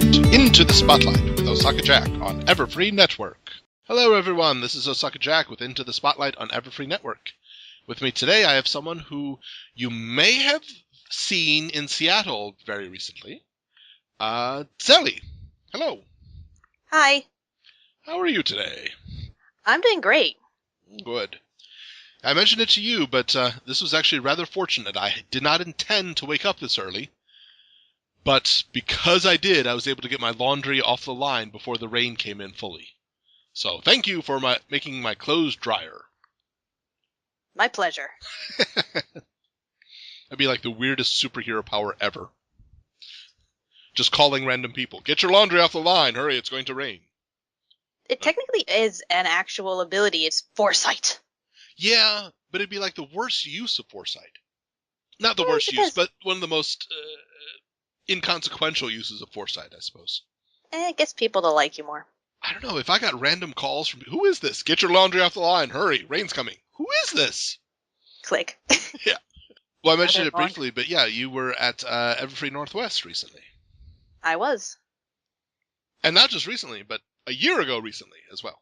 listening to Into the Spotlight with Osaka Jack on Everfree Network. Hello everyone, this is Osaka Jack with Into the Spotlight on Everfree Network. With me today I have someone who you may have seen in Seattle very recently. Tzelly. Hello. Hi. How are you today? I'm doing great. Good. I mentioned it to you, but this was actually rather fortunate. I did not intend to wake up this early. But because I did, I was able to get my laundry off the line before the rain came in fully. So thank you for making my clothes drier. My pleasure. That'd be like the weirdest superhero power ever. Just calling random people. Get your laundry off the line. Hurry, it's going to rain. It technically is an actual ability. It's foresight. Yeah, but it'd be like the worst use of foresight. Not the worst use, but one of the most inconsequential uses of foresight, I suppose. It gets people to like you more. I don't know, if I got random calls from, who is this? Get your laundry off the line, hurry, rain's coming. Who is this? Click. Yeah. Well, I mentioned it briefly, but yeah, you were at Everfree Northwest recently. I was. And not just recently, but a year ago recently as well.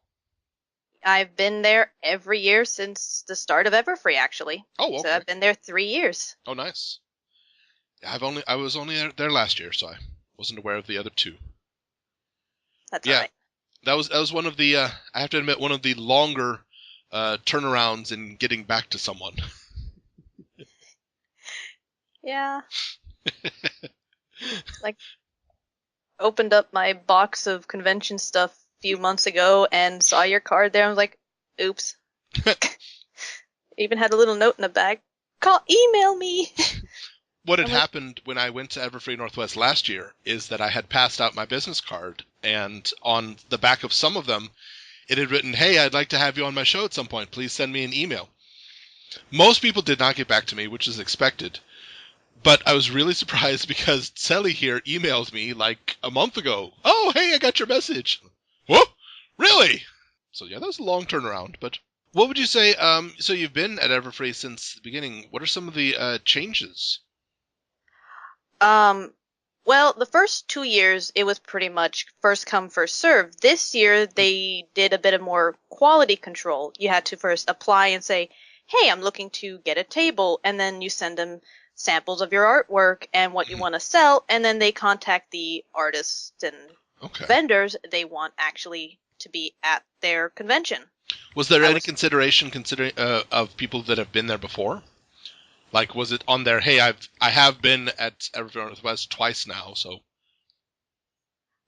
I've been there every year since the start of Everfree, actually. Oh, okay. So I've been there 3 years. Oh, nice. I was only there last year, so I wasn't aware of the other two. That's all right. That was one of the, I have to admit, one of the longer turnarounds in getting back to someone. Yeah. Like, opened up my box of convention stuff a few months ago and saw your card there. I was like, oops. Even had a little note in the bag. Email me. What had happened when I went to Everfree Northwest last year is that I had passed out my business card, and on the back of some of them, it had written, "Hey, I'd like to have you on my show at some point. Please send me an email." Most people did not get back to me, which is expected. But I was really surprised because Tzelly here emailed me like a month ago. "Oh, hey, I got your message." Whoa, really? So yeah, that was a long turnaround. But what would you say? So you've been at Everfree since the beginning. What are some of the changes? Well, the first 2 years, it was pretty much first come, first serve. This year, they did a bit of more quality control. You had to first apply and say, hey, I'm looking to get a table, and then you send them samples of your artwork and what you want to sell, and then they contact the artists and vendors they want actually to be at their convention. Was there any consideration of people that have been there before? Like, was it on there, hey, I have been at Everfree Northwest twice now, so...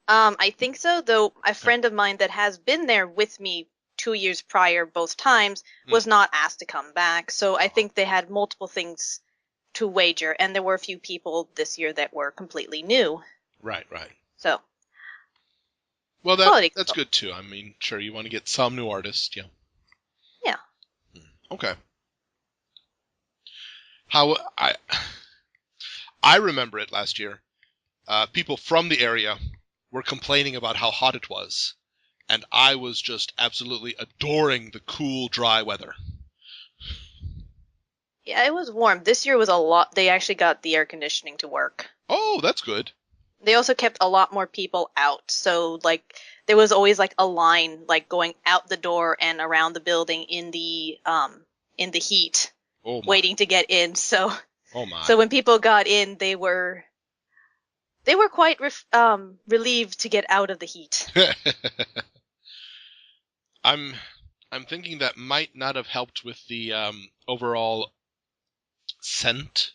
I think so, though a friend of mine that has been there with me 2 years prior both times was not asked to come back, so I think they had multiple things to wager, and there were a few people this year that were completely new. Right. So... Well, that's good, too. I mean, sure, you want to get some new artists, yeah. Yeah. Okay. How I remember it last year. People from the area were complaining about how hot it was, and I was just absolutely adoring the cool, dry weather. Yeah, it was warm. This year was a lot. They actually got the air conditioning to work. Oh, that's good. They also kept a lot more people out, so like there was always like a line like going out the door and around the building in the heat. Waiting to get in, so when people got in, they were quite relieved to get out of the heat. I'm thinking that might not have helped with the overall scent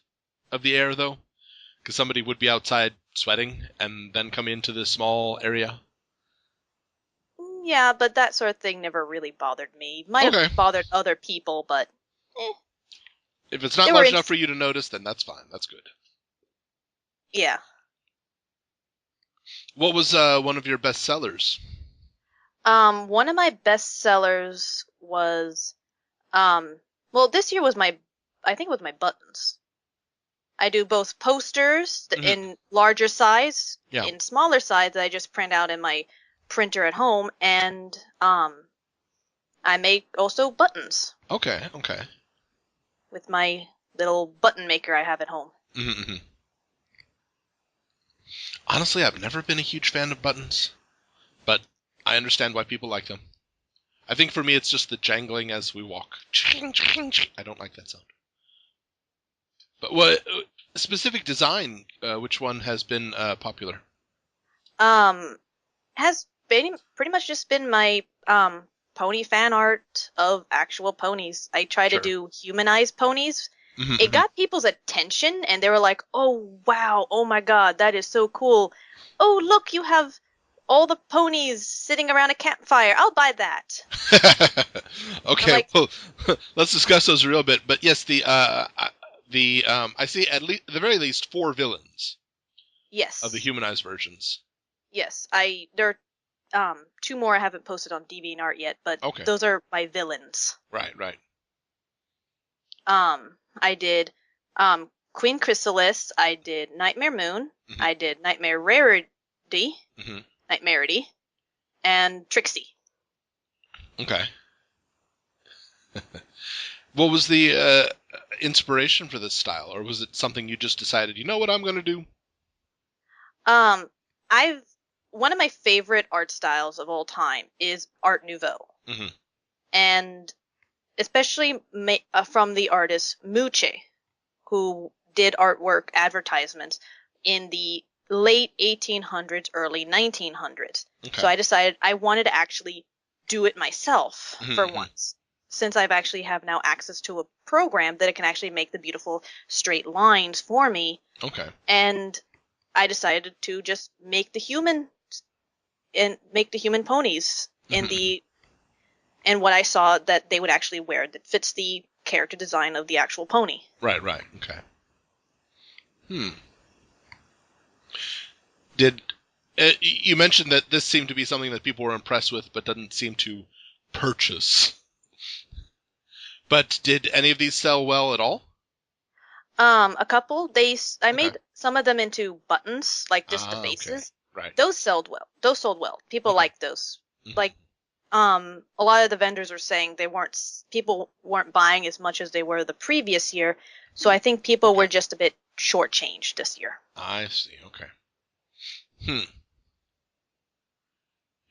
of the air, though, because somebody would be outside sweating and then come into this small area. Yeah, but that sort of thing never really bothered me. Might have bothered other people, but If it's not large enough for you to notice, then that's fine. That's good. Yeah. What was one of your best sellers? One of my best sellers was, well, this year was my buttons. I do both posters in larger size, in smaller size I just print out in my printer at home, and I make also buttons. Okay. With my little button maker I have at home. Mm-hmm. Honestly, I've never been a huge fan of buttons, but I understand why people like them. I think for me it's just the jangling as we walk. I don't like that sound. But what specific design? Which one has been popular? Um, has been pretty much just been my pony fan art of actual ponies. I try to Sure. do humanized ponies. It Mm-hmm. got people's attention, and they were like, "Oh wow, oh my god, that is so cool! Oh look, you have all the ponies sitting around a campfire. I'll buy that." I'm Okay, like, well, let's discuss those a real bit. But yes, I see at the very least 4 villains of the yes, humanized versions. yes. There are two more I haven't posted on DeviantArt yet, but Okay, those are my villains. right. I did Queen Chrysalis, I did Nightmare Moon, Hmm. I did Nightmare Rarity, Hmm. Nightmarity, and Trixie. Okay. What was the inspiration for this style, or was it something you just decided? You know what I'm going to do? Um, I've One of my favorite art styles of all time is Art Nouveau, Hmm. and especially from the artist Muche, who did artwork advertisements in the late 1800s, early 1900s. So Okay. I decided I wanted to actually do it myself for Hmm. once, since I've actually have now access to a program that it can actually make the beautiful straight lines for me. Okay. And I decided to just make the human ponies in Hmm. the and what I saw that they would actually wear that fits the character design of the actual pony. Right. Okay. Hmm. Did you mentioned that this seemed to be something that people were impressed with, but didn't seem to purchase? But did any of these sell well at all? A couple. I Okay. made some of them into buttons, like just the Ah, okay. bases. Right. Those sold well. Those sold well. People Okay. liked those. Hmm. Like, a lot of the vendors were saying people weren't buying as much as they were the previous year. So I think people Okay. were just a bit shortchanged this year. I see. Okay. Hmm.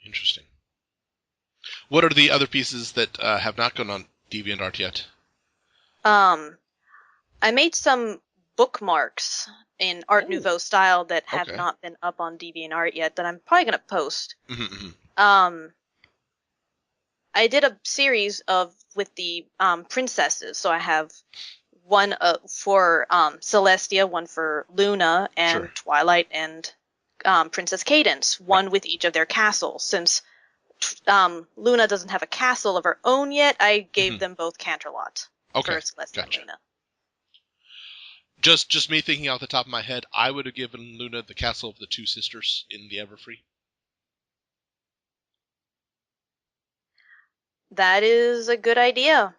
Interesting. What are the other pieces that have not gone on DeviantArt yet? Um, I made some bookmarks in Art Oh, Nouveau style that have okay. not been up on DeviantArt yet that I'm probably gonna post. Mm-hmm. Um, I did a series of with the princesses, so I have one for Celestia, one for Luna Sure. and Twilight and Princess Cadence, Right. one with each of their castles. Since Luna doesn't have a castle of her own yet, I gave Hmm. them both Canterlot for Okay. Celestia and Gotcha. Luna. Just me thinking out the top of my head, I would have given Luna the castle of the two sisters in the Everfree. That is a good idea.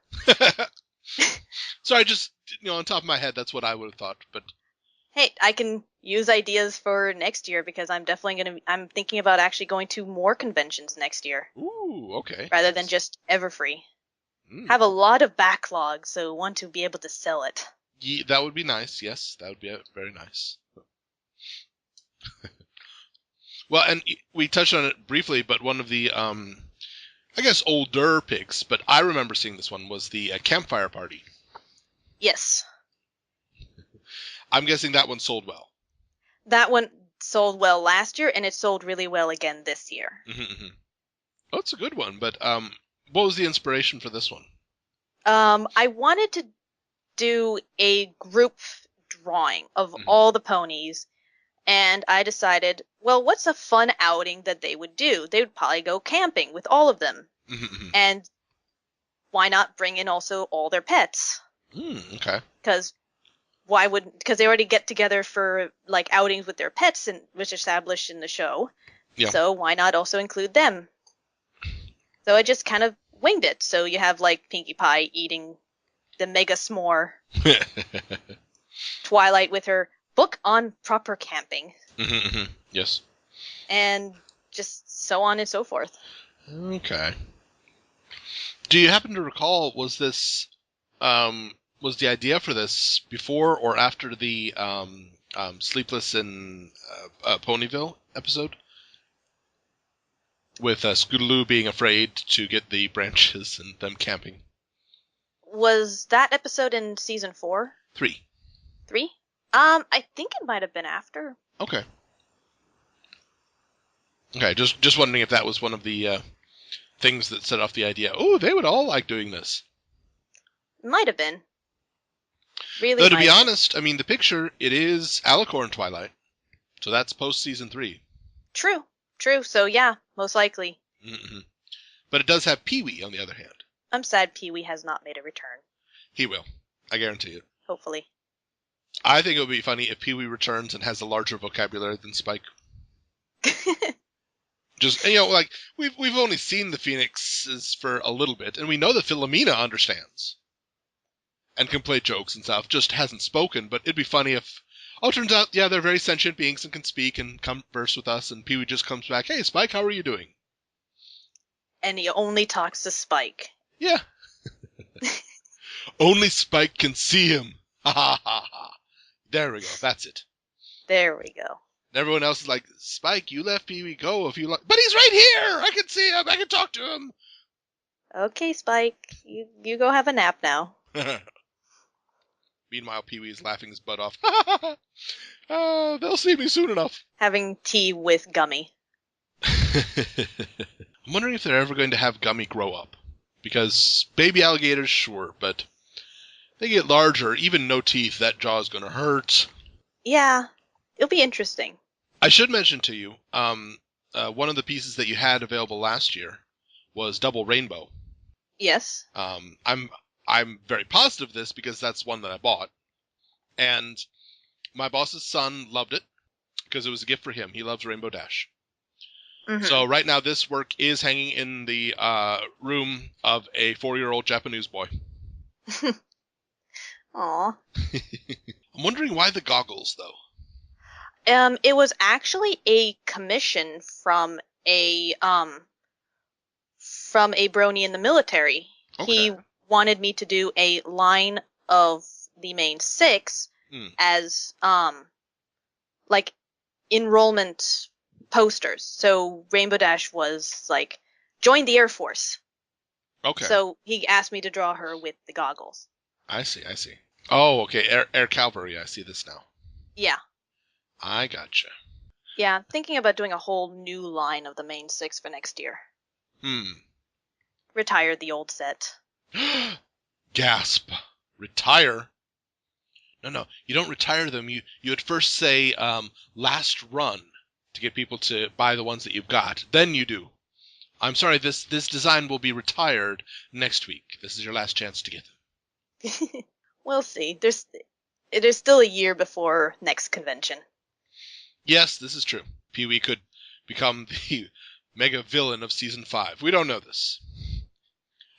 So I just, on top of my head, that's what I would have thought. But Hey, I can use ideas for next year because I'm thinking about actually going to more conventions next year ooh, okay. rather than Yes. just Everfree. Mm. Have a lot of backlog, so want to be able to sell it. That would be nice. Yes, that would be very nice. Well, and we touched on it briefly, but one of the, I guess, older picks, but I remember seeing this one, was the Campfire Party. Yes, I'm guessing that one sold well. that one sold well last year, and it sold really well again this year. Mm-hmm. Oh, it's a good one, but what was the inspiration for this one? I wanted to do a group drawing of Mm-hmm. all the ponies, and I decided, well, what's a fun outing that they would do? They would probably go camping with all of them, Mm-hmm. and why not bring in also all their pets? Okay. Because because they already get together for like outings with their pets and which established in the show. Yeah. So why not also include them? So I just kind of winged it. So you have like Pinkie Pie eating the mega s'more, Twilight with her book on proper camping, Mm-hmm. Yes. and just so on and so forth. Okay. Do you happen to recall, was the idea for this before or after the Sleepless in Ponyville episode with Scootaloo being afraid to get the branches and them camping. Was that episode in season 4? 3. 3? I think it might have been after. Okay. Okay, just wondering if that was one of the things that set off the idea. Oh, they would all like doing this. Might have been. Really. Though to be honest, I mean the picture it is Alicorn Twilight, so that's post season 3. True. So yeah, most likely. Mm-hmm. But it does have Pee-wee on the other hand. I'm sad Pee-wee has not made a return. He will, I guarantee it. Hopefully. I think it would be funny if Pee-wee returns and has a larger vocabulary than Spike. Just like we've only seen the Phoenixes for a little bit, and we know that Philomena understands and can play jokes and stuff. Just hasn't spoken, but it'd be funny if it turns out they're very sentient beings and can speak and converse with us, and Pee-wee just comes back, "Hey Spike, how are you doing?" And he only talks to Spike. Yeah. Only Spike can see him. Ha ha ha ha. There we go. That's it. There we go. And everyone else is like, Spike, you let Pee-wee go if you like. But he's right here! I can see him! I can talk to him! Okay, Spike. You go have a nap now. Meanwhile, Pee-wee is laughing his butt off. They'll see me soon enough. Having tea with Gummy. I'm wondering if they're ever going to have Gummy grow up. Because baby alligators, sure, but they get larger, even no teeth, that jaw is going to hurt. Yeah, it'll be interesting. I should mention to you, one of the pieces that you had available last year was Double Rainbow. Yes. I'm very positive of this because that's one that I bought. And my boss's son loved it because it was a gift for him. He loves Rainbow Dash. Mm-hmm. So right now this work is hanging in the room of a 4-year-old Japanese boy. Aw. I'm wondering why the goggles, though. It was actually a commission from a brony in the military. Okay. He wanted me to do a line of the main 6 as like enrollment posters. So Rainbow Dash was like, join the Air Force. Okay. So he asked me to draw her with the goggles. I see. Oh, okay. Air Cavalry. I see this now. Yeah. I gotcha. Yeah, thinking about doing a whole new line of the main 6 for next year. Retire the old set. Gasp. Retire? No. You don't retire them. You at first say last run to get people to buy the ones that you've got. Then you do. I'm sorry, this design will be retired next week. This is your last chance to get them. We'll see. There's still a year before next convention. Yes, this is true. Pee-wee could become the mega villain of Season 5. We don't know this.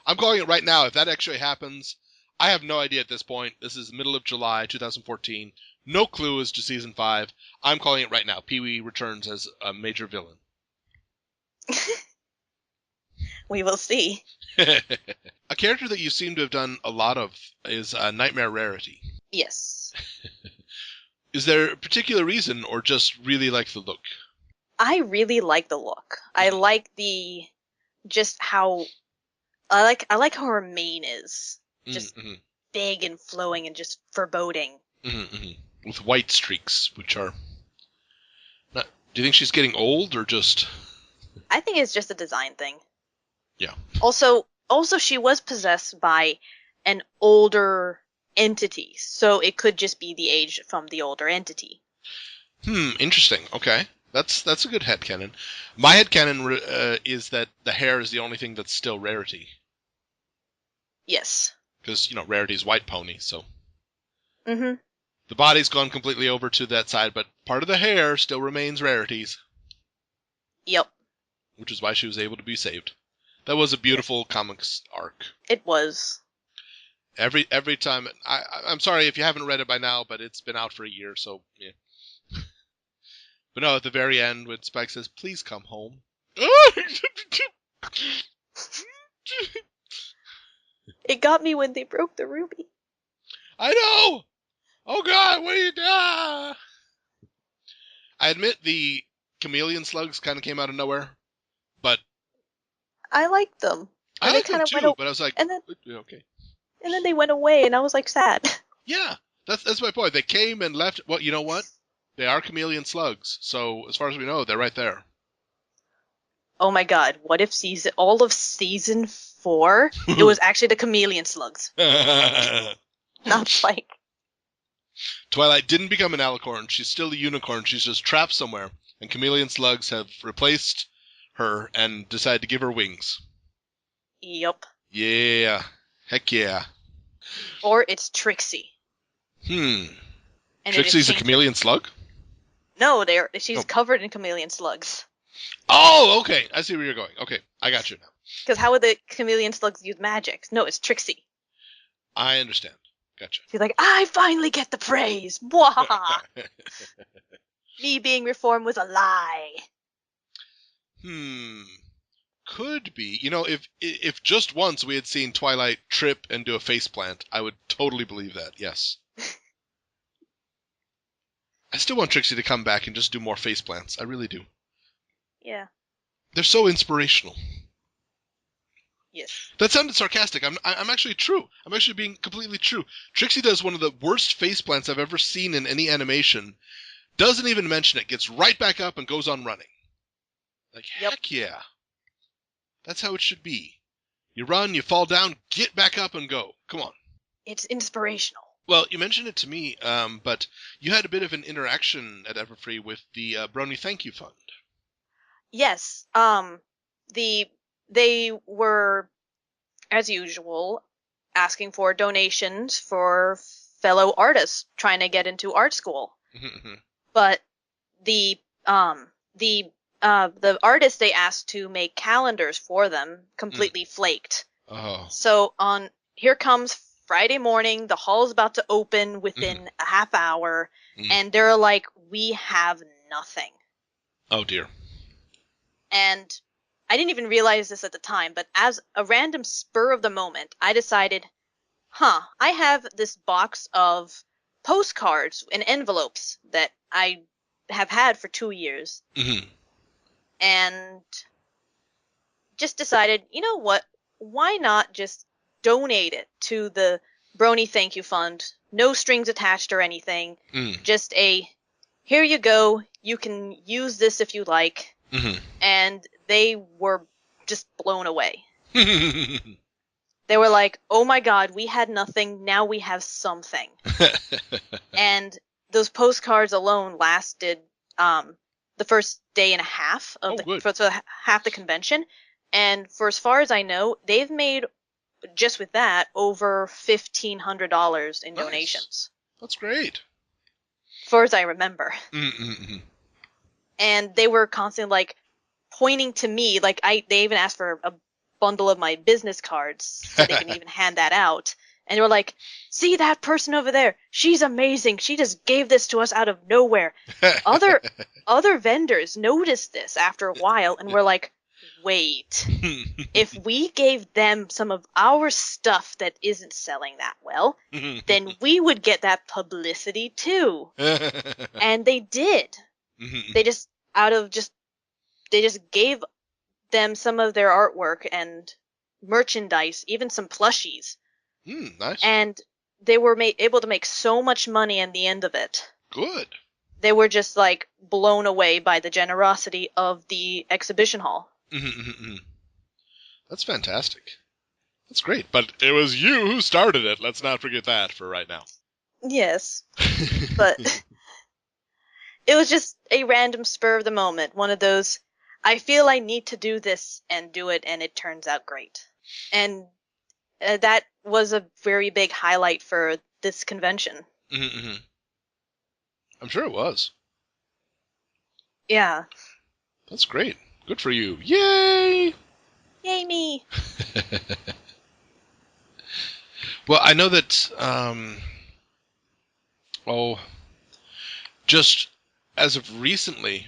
I'm calling it right now. If that actually happens, I have no idea at this point. This is middle of July 2014. No clue as to Season 5. I'm calling it right now. Pee-wee returns as a major villain. We will see. A character that you seem to have done a lot of is Nightmare Rarity. Yes. Is there a particular reason or just really like the look? I really like the look. I like I like how her mane is. Just big and flowing and just foreboding. With white streaks, which are not... Do you think she's getting old or just... I think it's just a design thing. Yeah. Also she was possessed by an older entity, so it could just be the age from the older entity. Interesting. Okay. That's a good headcanon. My headcanon is that the hair is the only thing that's still Rarity. Yes. Because, Rarity's white pony, so... Mm-hmm. The body's gone completely over to that side, but part of the hair still remains Rarity's. Yep. Which is why she was able to be saved. That was a beautiful comics arc. It was. Every time... I'm sorry if you haven't read it by now, but it's been out for a year, so... yeah. But no, at the very end, when Spike says, "Please come home." It got me when they broke the ruby. I know! Oh God, what are you doing? I admit the chameleon slugs kind of came out of nowhere, but I liked them. I And they like them kind of went too. But I was like, and then okay, they went away, and I was like sad. yeah, that's my point. They came and left. Well, you know what? They are chameleon slugs. So as far as we know, they're right there. Oh my god, what if all of season 4, it was actually the chameleon slugs, not Spike. Twilight didn't become an alicorn. She's still a unicorn. She's just trapped somewhere. And chameleon slugs have replaced her and decided to give her wings. Yup. Yeah. Heck yeah. Or it's Trixie. And Trixie's a chameleon slug? No, she's covered in chameleon slugs. Oh, okay. I see where you're going. Okay, I got you now. Because how would the chameleon slugs use magic? No, it's Trixie. I understand. Gotcha. She's like, I finally get the praise. Mwahaha. Me being reformed was a lie. Could be. You know, if just once we had seen Twilight trip and do a faceplant, I would totally believe that, yes. I still want Trixie to come back and just do more faceplants. I really do. Yeah. They're so inspirational. Yes. That sounded sarcastic. I'm actually true. I'm actually being completely true. Trixie does one of the worst faceplants I've ever seen in any animation. Doesn't even mention it. Gets right back up and goes on running. Like, heck yeah. That's how it should be. You run, you fall down, get back up and go. Come on. It's inspirational. Well, you mentioned it to me, but you had a bit of an interaction at Everfree with the Brony Thank You Fund. Yes. They were, as usual, asking for donations for fellow artists trying to get into art school. But the artists they asked to make calendars for them completely flaked. Oh. So here comes Friday morning, the hall's about to open within a half hour, and they're like, we have nothing. Oh dear. And I didn't even realize this at the time, but as a random spur of the moment, I decided, I have this box of postcards and envelopes that I have had for 2 years. And just decided, you know what? Why not just donate it to the Brony Thank You Fund? No strings attached or anything. Just here you go. You can use this if you like. And they were just blown away. They were like, oh my god, we had nothing, now we have something. And those postcards alone lasted the first day and a half of half the convention. And for as far as I know, they've made, just with that, over $1,500 in donations. That's great. As far as I remember. And they were constantly like pointing to me, like they even asked for a bundle of my business cards so they can even hand that out. And they were like, see that person over there? She's amazing. She just gave this to us out of nowhere. Other vendors noticed this after a while and were like, wait, if we gave them some of our stuff that isn't selling that well, then we would get that publicity too. And they did. They just gave them some of their artwork and merchandise, even some plushies. Nice. And they were able to make so much money in the end of it. Good. They were just like blown away by the generosity of the exhibition hall. That's fantastic. That's great. But it was you who started it. Let's not forget that for right now. Yes. But it was just a random spur of the moment. One of those, I feel I need to do this and do it, and it turns out great. And that was a very big highlight for this convention. I'm sure it was. Yeah. That's great. Good for you. Yay! Yay me! Well, I know that, just as of recently,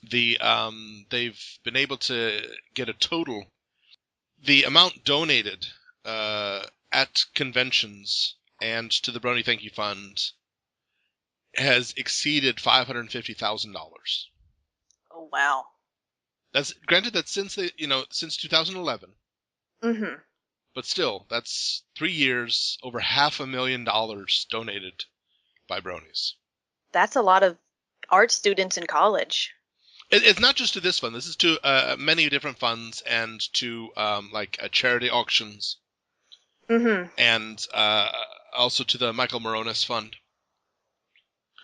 they've been able to get a total. The amount donated at conventions and to the Brony Thank You Fund has exceeded $550,000. Oh wow. That's granted that since 2011, Mm-hmm. but still, that's 3 years, over $500,000 donated by Bronies. That's a lot of art students in college. It's not just to this fund. This is to many different funds and to charity auctions, Mm-hmm. and also to the Michael Moronis Fund.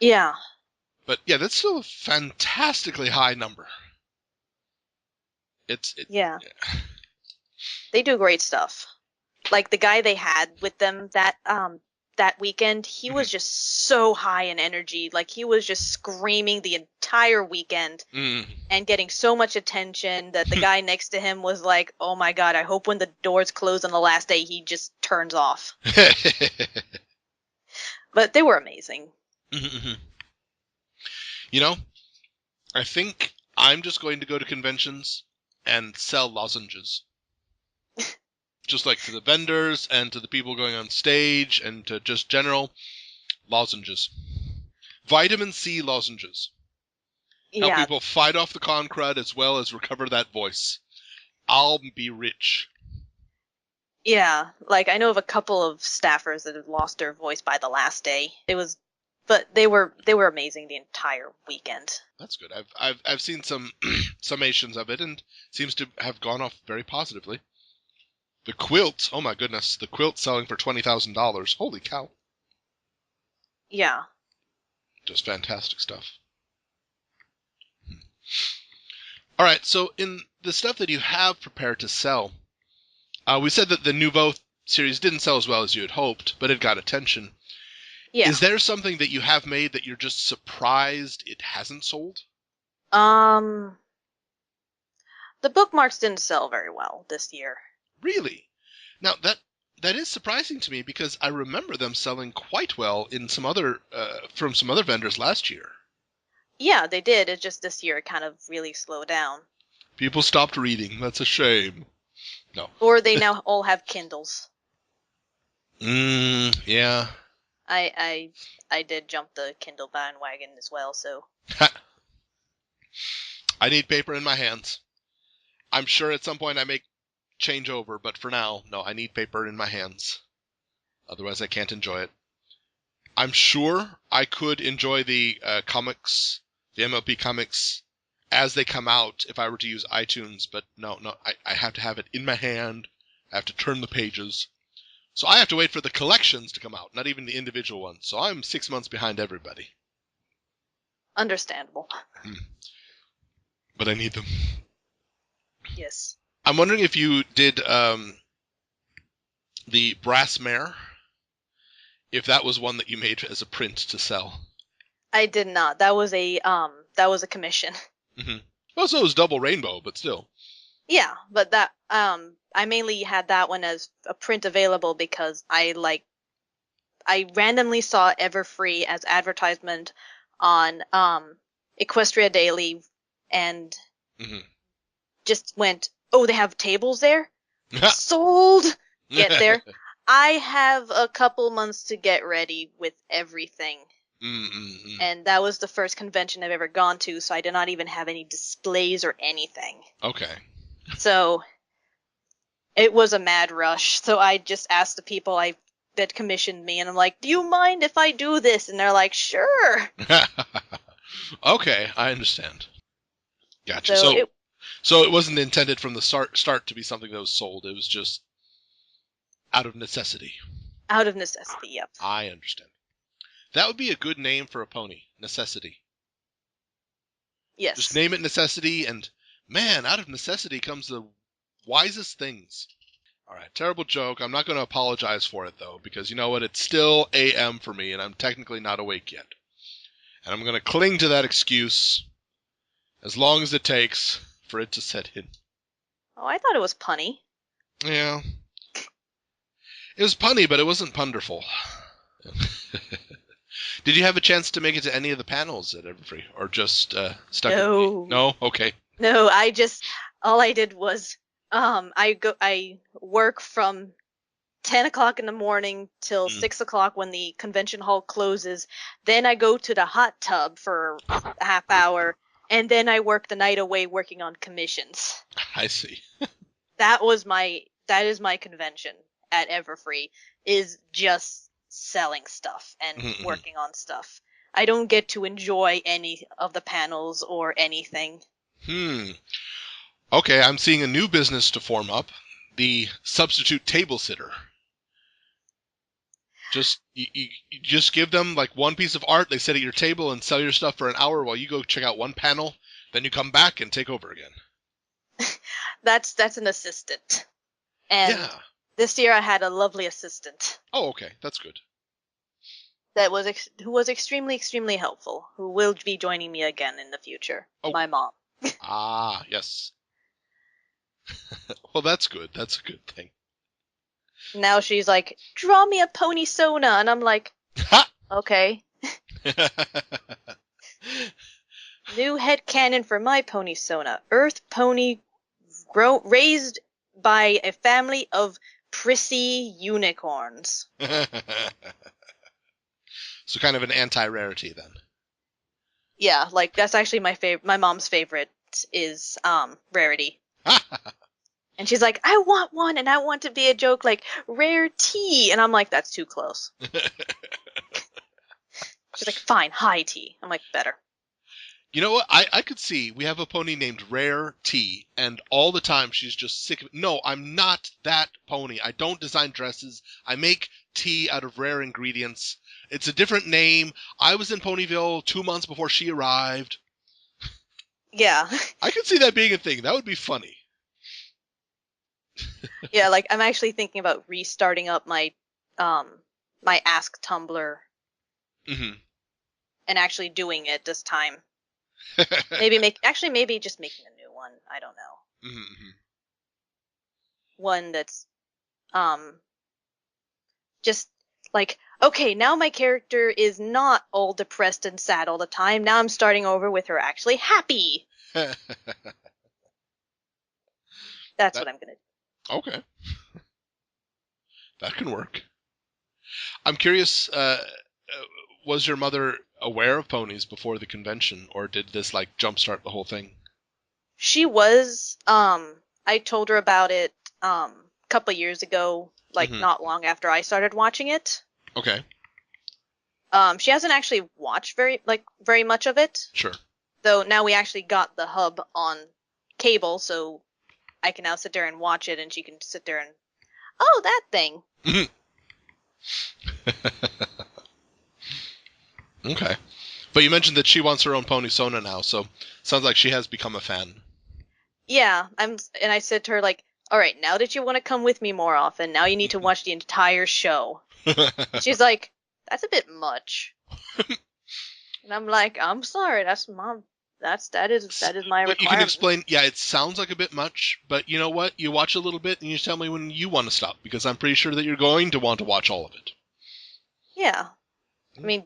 Yeah. But yeah, that's still a fantastically high number. Yeah. They do great stuff. Like the guy they had with them that weekend, he was just so high in energy. Like he was just screaming the entire weekend and getting so much attention that the guy next to him was like, "Oh my god, I hope when the doors close on the last day he just turns off." But they were amazing. You know, I think I'm just going to go to conventions and sell lozenges. Just like to the vendors and to the people going on stage and to just general lozenges. Vitamin C lozenges. Help people fight off the con crud as well as recover that voice. I'll be rich. Yeah, like I know of a couple of staffers that have lost their voice by the last day. But they were amazing the entire weekend. That's good. I've seen some summations of it, and it seems to have gone off very positively. The quilt, oh my goodness, the quilt selling for $20,000. Holy cow! Yeah. Just fantastic stuff. All right, so in the stuff that you have prepared to sell, we said that the Nouveau series didn't sell as well as you had hoped, but it got attention. Yeah. Is there something that you have made that you're just surprised it hasn't sold? The bookmarks didn't sell very well this year. Really? Now that is surprising to me because I remember them selling quite well in some other from some other vendors last year. Yeah, they did. It's just this year it kind of really slowed down. People stopped reading. That's a shame. No. Or they now all have Kindles. Yeah. I did jump the Kindle bandwagon as well, so. I need paper in my hands. I'm sure at some point I may change over, but for now, no, I need paper in my hands. Otherwise I can't enjoy it. I'm sure I could enjoy the comics, the MLP comics, as they come out if I were to use iTunes, but no, I have to have it in my hand. I have to turn the pages. So I have to wait for the collections to come out, not even the individual ones. So I'm 6 months behind everybody. Understandable. But I need them. Yes. I'm wondering if you did the Brass Mare, if that was one that you made as a print to sell. I did not. That was a commission. Mm-hmm. Well, so it was Double Rainbow, but still. Yeah, but that I mainly had that one as a print available because I randomly saw Everfree as advertisement on Equestria Daily and just went, "Oh, they have tables there? Sold!" Get there. I have a couple months to get ready with everything. And that was the first convention I've ever gone to, so I did not even have any displays or anything. Okay. So it was a mad rush. So I just asked the people that commissioned me, and I'm like, "Do you mind if I do this?" And they're like, "Sure." Okay, I understand. Gotcha. So it wasn't intended from the start to be something that was sold. It was just out of necessity. Out of necessity, yep. I understand. That would be a good name for a pony. Necessity. Yes. Just name it Necessity, and man, out of necessity comes the wisest things. All right, terrible joke. I'm not going to apologize for it, though, because you know what? It's still AM for me, and I'm technically not awake yet. And I'm going to cling to that excuse as long as it takes for it to set in. Oh, I thought it was punny. Yeah. It was punny, but it wasn't punderful. Did you have a chance to make it to any of the panels at Everfree, or just stuck? No. No? Okay. No, all I did was I work from 10 o'clock in the morning till 6 o'clock when the convention hall closes. Then I go to the hot tub for a half hour, and then I work the night away working on commissions. I see. That is my convention at Everfree, is just selling stuff and working on stuff. I don't get to enjoy any of the panels or anything. Okay, I'm seeing a new business to form up. The substitute table sitter. Just you just give them like one piece of art, they sit at your table and sell your stuff for an hour while you go check out one panel, then you come back and take over again. That's an assistant. And yeah. This year I had a lovely assistant. Oh, okay, that's good. Who was extremely helpful, who will be joining me again in the future. Oh. My mom. Ah, yes. Well, that's good. That's a good thing. Now she's like, draw me a pony Sona, and I'm like, okay. New headcanon for my pony Sona. Earth pony raised by a family of prissy unicorns. So kind of an anti-rarity then. Yeah, like that's actually my mom's favorite is Rarity. And she's like, I want one, and I want to be a joke like Rare Tea, and I'm like, that's too close. She's like, fine, High Tea. I'm like, better. You know what? I could see we have a pony named Rare Tea, and all the time she's just sick of it. No, I'm not that pony. I don't design dresses. I make tea out of rare ingredients. It's a different name. I was in Ponyville 2 months before she arrived. Yeah. I could see that being a thing. That would be funny. Yeah, like I'm actually thinking about restarting up my my Ask Tumblr. And actually doing it this time. maybe just making a new one. I don't know. One that's just like, okay, now my character is not all depressed and sad all the time. Now I'm starting over with her actually happy. That's what I'm gonna do. Okay. That can work. I'm curious, was your mother aware of ponies before the convention, or did this like jumpstart the whole thing? She was. I told her about it a couple years ago, like not long after I started watching it. Okay. She hasn't actually watched very much of it. Sure. Though now we actually got the hub on cable, so I can now sit there and watch it, and she can sit there and, oh, that thing. Okay. But you mentioned that she wants her own pony Sona now, so sounds like she has become a fan. Yeah, and I said to her, like, all right, now that you want to come with me more often, now you need to watch the entire show. She's like, that's a bit much. And I'm like, I'm sorry, that is my requirement. You can explain, yeah, it sounds like a bit much, but you know what? You watch a little bit and you tell me when you want to stop, because I'm pretty sure that you're going to want to watch all of it. Yeah. I mean,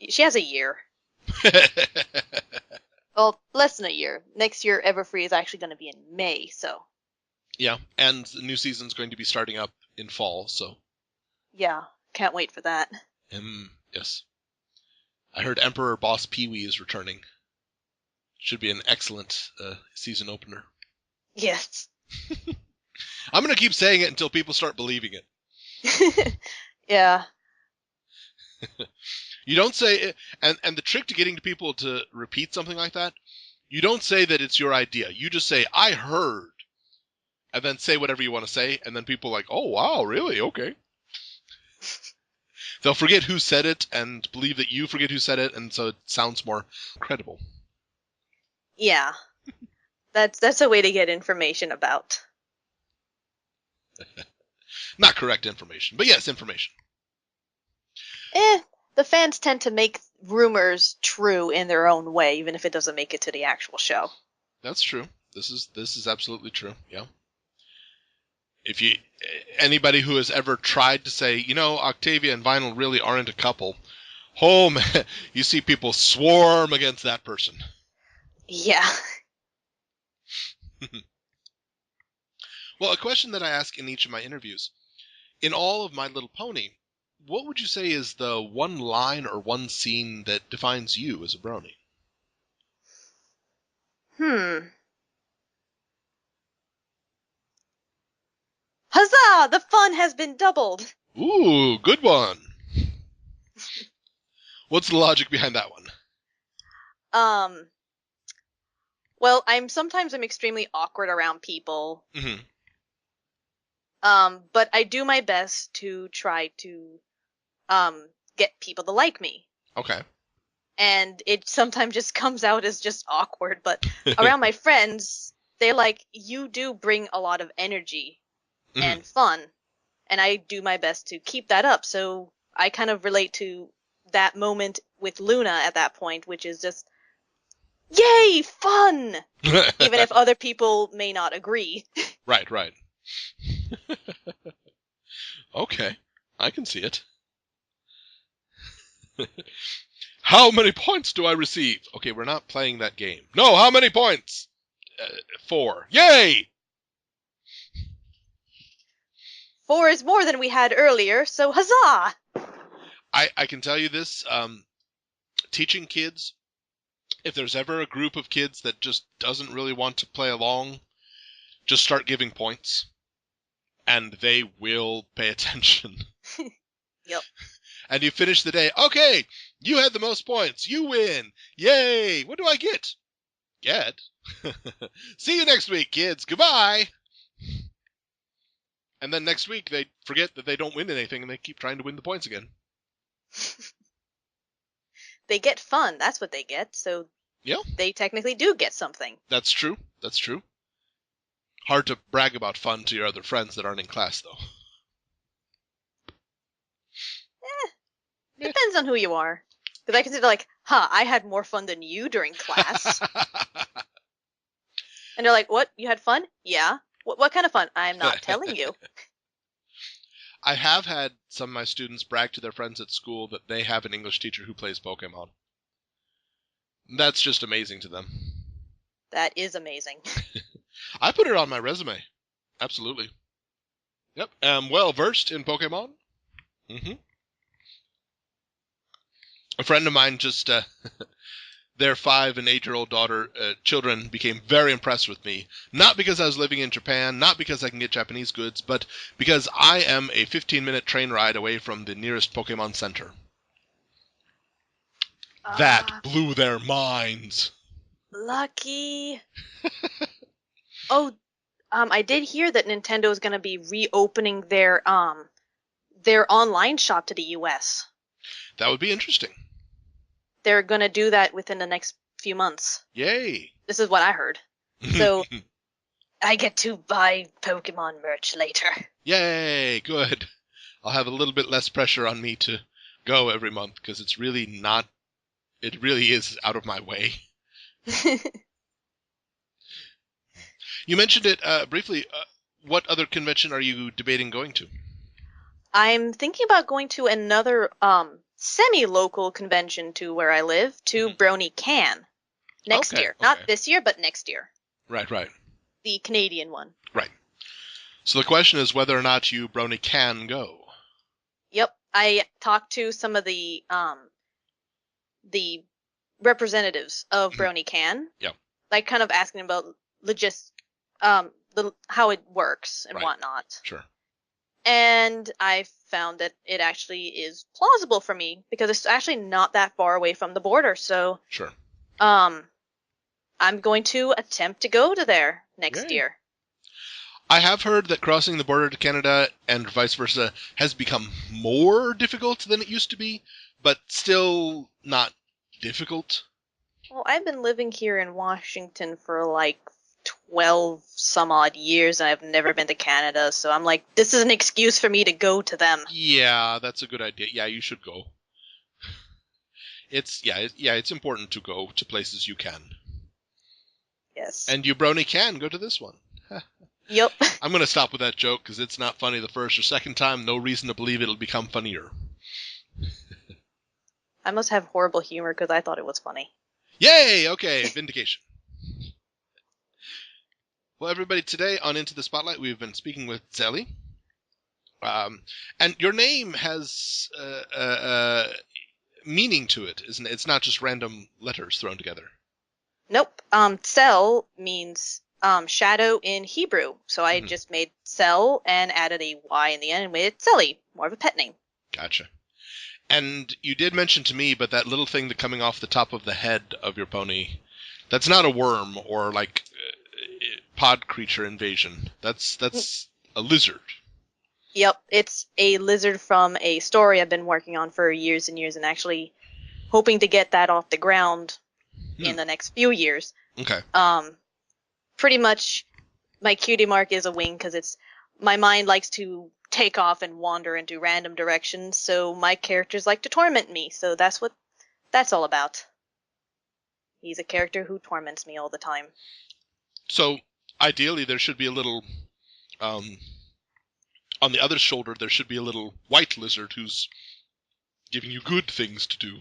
she has a year. Well, less than a year. Next year, Everfree is actually going to be in May, so. Yeah, and the new season's going to be starting up in fall, so. Yeah, can't wait for that. Yes. I heard Emperor Boss Pee-wee is returning. Should be an excellent season opener. Yes. I'm going to keep saying it until people start believing it. Yeah. You don't say it, and the trick to getting to people to repeat something like that, you don't say that it's your idea. You just say, I heard, and then say whatever you want to say, and then people are like, oh, wow, really? Okay. They'll forget who said it and believe that you forget who said it, and so it sounds more credible. Yeah. That's a way to get information about. Not correct information, but yes, information. The fans tend to make rumors true in their own way, even if it doesn't make it to the actual show. That's true. This is absolutely true. Yeah. If anybody who has ever tried to say, you know, Octavia and Vinyl really aren't a couple, oh man, you see people swarm against that person. Yeah. Well, a question that I ask in each of my interviews In all of My Little Pony, what would you say is the one line or one scene that defines you as a brony? Huzzah! The fun has been doubled. Ooh, good one. What's the logic behind that one? Well, sometimes I'm extremely awkward around people. Mm-hmm. But I do my best to try to get people to like me. Okay. And it sometimes just comes out as just awkward, but around my friends, they're like, you do bring a lot of energy and fun, and I do my best to keep that up. So I kind of relate to that moment with Luna at that point, which is just, yay, fun! Even if other people may not agree. Right. Okay, I can see it. How many points do I receive? Okay, we're not playing that game. No, how many points? 4. Yay! 4 is more than we had earlier, so huzzah! I can tell you this, teaching kids, if there's ever a group of kids that just doesn't really want to play along, just start giving points, and they will pay attention. Yep. And you finish the day, okay, you had the most points, you win, yay, what do I get? Get? See you next week, kids, goodbye! And then next week they forget that they don't win anything and they keep trying to win the points again. They get fun, that's what they get, so yeah, they technically do get something. That's true. Hard to brag about fun to your other friends that aren't in class, though. Depends on who you are. Because I consider I had more fun than you during class. And they're like, what? You had fun? Yeah. What kind of fun? I'm not telling you. I have had some of my students brag to their friends at school that they have an English teacher who plays Pokemon. That's just amazing to them. That is amazing. I put it on my resume. Absolutely. Yep. I'm well versed in Pokemon. Mm-hmm. A friend of mine just, their 5 and 8-year-old children became very impressed with me. Not because I was living in Japan, not because I can get Japanese goods, but because I am a 15-minute train ride away from the nearest Pokemon Center. That blew their minds. Lucky. I did hear that Nintendo is going to be reopening their online shop to the US. That would be interesting. They're going to do that within the next few months. Yay. This is what I heard. So I get to buy Pokemon merch later. Yay, good. I'll have a little bit less pressure on me to go every month because it really is out of my way. You mentioned it briefly. What other convention are you debating going to? I'm thinking about going to another semi-local convention to where I live, to BronyCan, next year. Not this year, but next year. Right. The Canadian one. Right. So the question is whether or not you, Brony, can go. Yep. I talked to some of the representatives of BronyCan. Yep. Like, kind of asking about how it works and whatnot. Sure. And I found that it actually is plausible for me because it's actually not that far away from the border. So, sure. I'm going to attempt to go to there next year. I have heard that crossing the border to Canada and vice versa has become more difficult than it used to be, but still not difficult. Well, I've been living here in Washington for 12 some odd years, and I've never been to Canada, so I'm like, this is an excuse for me to go to them. Yeah, that's a good idea. Yeah, you should go. It's important to go to places you can. Yes. And you, Brony, can go to this one. Yep. I'm going to stop with that joke because it's not funny the first or second time. No reason to believe it'll become funnier. I must have horrible humor because I thought it was funny. Yay! Okay, vindication. Well, everybody, today on Into the Spotlight, we've been speaking with Tzelly. And your name has meaning to it, isn't it? It's not just random letters thrown together. Nope. Tzel means shadow in Hebrew. So I Mhm. just made Tzel and added a Y in the end and made it Tzelly, more of a pet name. Gotcha. And you did mention to me, but that little thing that coming off the top of the head of your pony, that's not a worm or like pod creature invasion. That's a lizard. Yep, it's a lizard from a story I've been working on for years and years and actually hoping to get that off the ground in the next few years. Okay. Pretty much my cutie mark is a wing because it's my mind likes to take off and wander into random directions, so my characters like to torment me. So that's what that's all about. He's a character who torments me all the time. So ideally, there should be a little on the other shoulder. There should be a little white lizard who's giving you good things to do.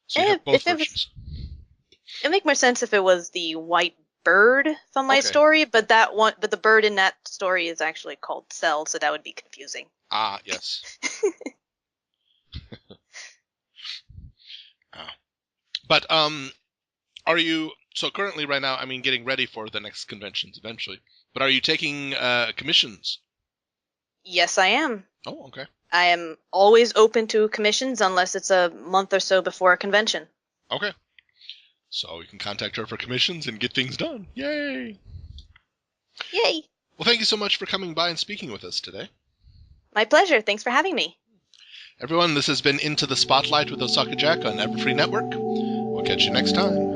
So you have both versions. It'd make more sense if it was the white bird from my Okay. story, but the bird in that story is actually called Cell, so that would be confusing. Ah, yes. But are you currently right now? I mean, getting ready for the next conventions eventually. But are you taking commissions? Yes, I am. Oh, okay. I am always open to commissions unless it's a month or so before a convention. Okay. So you can contact her for commissions and get things done. Yay! Yay! Well, thank you so much for coming by and speaking with us today. My pleasure. Thanks for having me. Everyone, this has been Into the Spotlight with Osaka Jack on Everfree Network. We'll catch you next time.